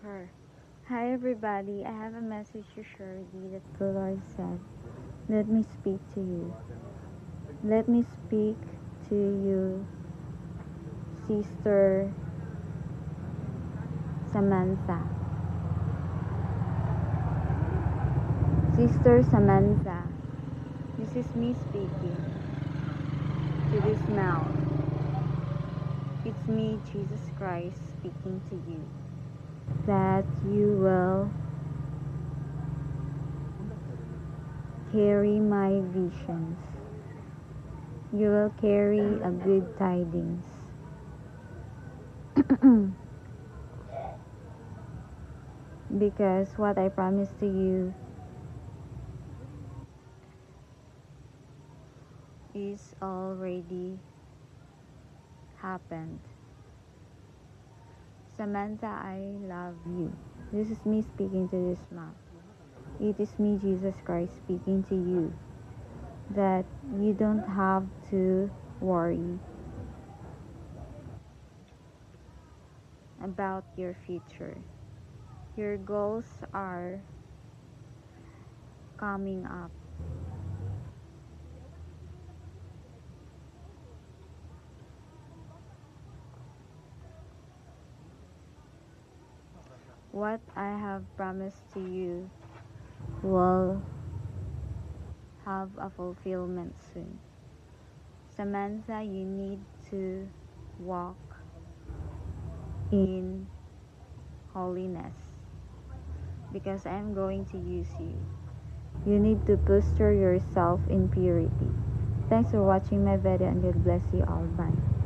her. Hi everybody, I have a message to share with you that the Lord said, let me speak to you. Let me speak to you, Sister Samantha. Sister Samantha, this is me speaking to this mouth. It's me, Jesus Christ, speaking to you. That you will carry my visions. You will carry a good tidings. Because what I promised to you is already happened. Samantha, I love you. This is me speaking to this mouth. It is me, Jesus Christ, speaking to you. That you don't have to worry about your future. Your goals are coming up. What I have promised to you will have a fulfillment soon. Samantha, you need to walk in holiness because I'm going to use you. You need to posture yourself in purity. Thanks for watching my video and God bless you all. Bye.